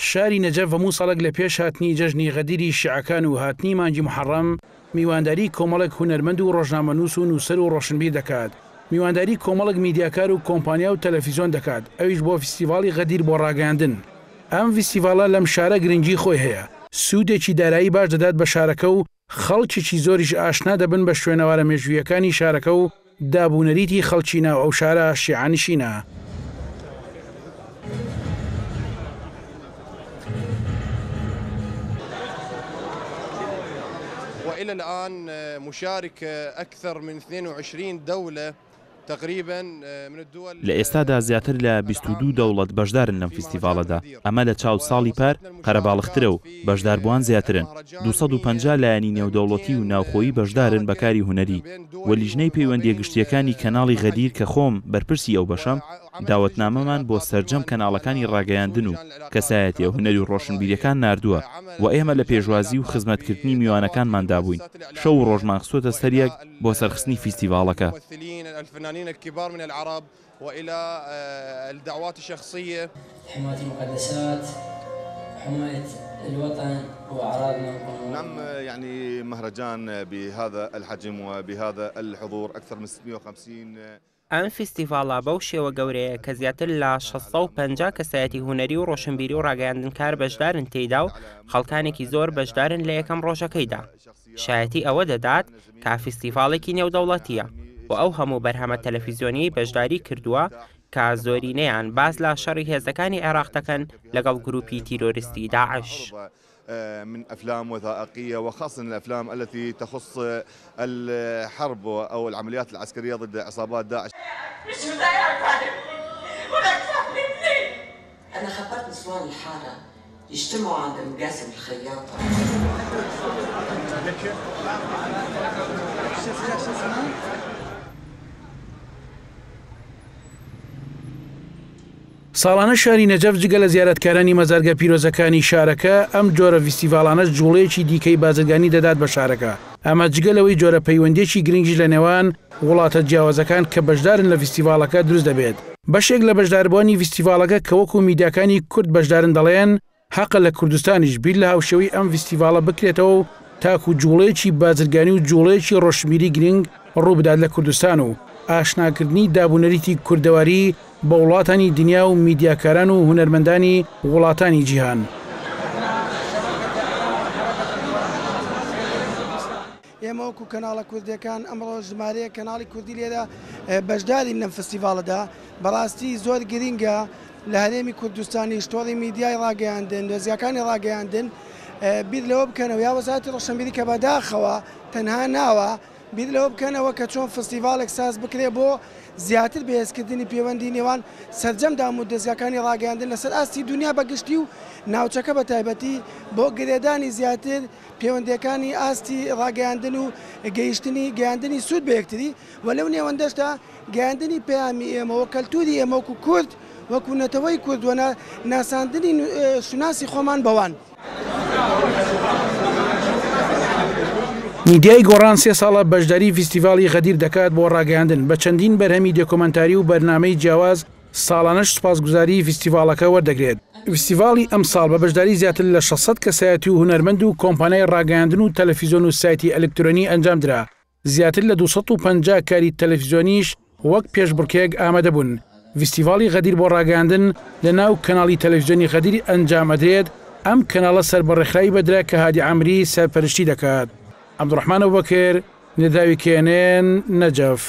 شاری نەجەف هەموو ساڵێک لە پێش هاتنی جەژنی غەدیری شیعەکان و هاتنی مانگی محەڕەم میوانداری کۆمەڵێک هونەرمەند و ڕۆژنامەنووس و نووسەر و ڕۆشنبیر دەکات. میوانداری کۆمەڵێک میدیاکار و کۆمپانیا و تەلەڤیزیۆن دەکات، ئەویش بۆ فیستیڤاڵی غەدیر بۆ ڕاگەیاندن. ئەم فیستیڤاڵە لەم شارە گرنگی خۆی هەیە، سوودێکی دارایی باش دەدات بە شارەکە و خەڵکیی زۆریش ئاشنا دەبن بە شوێنەوارە مێژوویەکانی شارەکە و دابوونەریتی خەڵکی ناو ئەو شارە شیعانشینە. وإلى الآن مشارك أكثر من 22 دولة تقريبا من الدول. لە ئێستادا زیاتر لە 22 دەوڵەت بەشدارن لەم فیستیڤاڵەدا. ئەمە لە چاو ساڵی پار قەرەباڵغترە و بەشداربووان زیاترن. 250 لایەنی نێودەوڵەتی و ناوخۆیی بەشدارن بەکاری هونەری. وە لیژنەی پەیوەندیە گشتیەکانی کەناڵی غەدیر کە خۆم بەرپرسی ئەو بەشەم، داوەتنامەمان بۆ سەرجەم کەناڵەکانی ڕاگەیاندن و کەسایەتیە هونەری و ڕۆشنبیریەکان ناردووە و ئێمە لە پێشوازی و خزمەتکردنی میوانەکانماندا بووین. شەو و ڕۆژمان خستۆتە سەریەک بۆ سەرخستنی فیستیڤاڵەکە. الكبار من العرب وإلى الدعوات الشخصية حماية المقدسات، حماية الوطن وأعراضنا. نعم، يعني مهرجان بهذا الحجم وبهذا الحضور أكثر من 650. ئەم فیستیڤاڵە بەو شێوە گەورەیە کە زیاتر لە 650 کەسایەتی هونەری و ڕۆشنبیری و ڕاگەیاندنکار بەشدارن تێیدا و خەڵکانێکی زۆر بەشدارن لە یەکەم ڕۆژەکەیدا. شایەتی ئەوە دەدات کە فیستیڤاڵێکی نێودەوڵەتیە و ئەو هەموو بەرهەمە تەلەڤیزیۆنی بەشداری کردووە کە زۆرینەیان باز لە شەڕی هێزەکانی عێراق دەکەن لەگەڵ گروپی تیرۆریستی داعش. من أفلام وثائقية وخاصة الأفلام التي تخص الحرب أو العمليات العسكرية ضد عصابات داعش. أنا خبرت نسوان الحارة يجتمعوا عند مقاسم الخياطة. ساڵانە شاری نەجەف جگە لە زیارەتکارانی مەزارگە پیرۆزەکانی شارەکە ئەم جۆرە فیستیڤاڵانەش جوڵەیەکی دیکەی بازرگانی دەدات بە شارەکە. ئەمە جگەلەوەی جۆرە پەیوەندیێکی گرنگیش لە نێوان وڵاتە جیاوازەکان کە بەشدارن لە فیستیڤاڵەکە دروست دەبێت. بەشێک لە بەشداربووانی فیستیڤاڵەکە کە وەکو میدیاکانی کورد بەشدارن دەڵێن حەقە لە کوردستانیش بیر لە هاوشێوەی ئەم فیستیڤاڵە بکرێتەوە و تاکو جوڵەیەکی بازرگانی و جوڵەیەکی ڕۆشنبیری گرنگ ڕووبدات لە کوردستان و ئاشناکردنی دابوونەریتی کوردەواری بە وڵاتانی دنیا و میدیاکاران و هونەرمەندانی وڵاتانی جیهان. ئێمە وەکو کەناڵە کوردیەکان ئەمڕۆ ژمارەیە کەناڵی کوردی لێرە بەشداری لەم فستیڤاڵەدا بەڕاستی زۆر گرینگە لە هەرێمی کوردستانی شتۆڕی میدیای ڕاگەیاندن دۆزیەکانی ڕاگەیاندن بیر لەوە بکەنەوە یا وەزارەتی ڕۆشنبیری کە بەداخەوە تەنها ناوە بیر لەوە بکەنەوە کە چۆن فستیڤالێک ساز بکرێ بۆ زیاتر بەهێزکردنی پەیوەندی نێوان سەرجەمدام و دۆزیەکانی ڕاگەیاندن لەسەر ئاستی دنیا بەگشتی و ناوچەکە بە تایبەتی بۆ گرێدانی زیاتر پەیوەندیەکانی ئاستی ڕاگەیاندن و گەیاندنی سوود بە یەکتری و لەو نێوەندەشدا گەیاندنی پەیامی ئێمە و کەلتوری ئێمە وەکو کورد وەکو نەتەوەی کورد و ناساندنی شوناسی خۆمان بەوان. میدیای گۆڕان 3 ساڵە بەشداری فیستیڤاڵی غەدیر دەکات بۆ ڕاگەیاندن بە چەندین بەرهەمی دۆکۆمەنتاری و بەرنامەی جیاواز. ساڵانەش سوپاسگوزاری فیستیڤاڵەکە وەردەگرێت. فیستیڤاڵی ئەم ساڵ بە بەشداری زیاتر لە 600 کەسایەتی و هونەرمەند و کۆمپانیای ڕاگەیاندن و تەلەڤیزیۆن و سایتی ئەلکترۆنی ئەنجامدرا. زیاتر لە 250 کاری تەلەڤیزیۆنیش وەک پێشبڕکێک ئامادە بوون. فیستیڤاڵی غەدیر بۆ ڕاگەیاندن لە ناو کەناڵی تەلەڤیزیۆنی غەدیر ئەنجامەدرێت. ئەم کەناڵە سەربەڕێکخراوی بەدرا کە هادی عەمری سەرپەرشتی دەکات. عەبدوڕەحمان ئەبوبەکر، نێداوی کێنێن، نەجەف.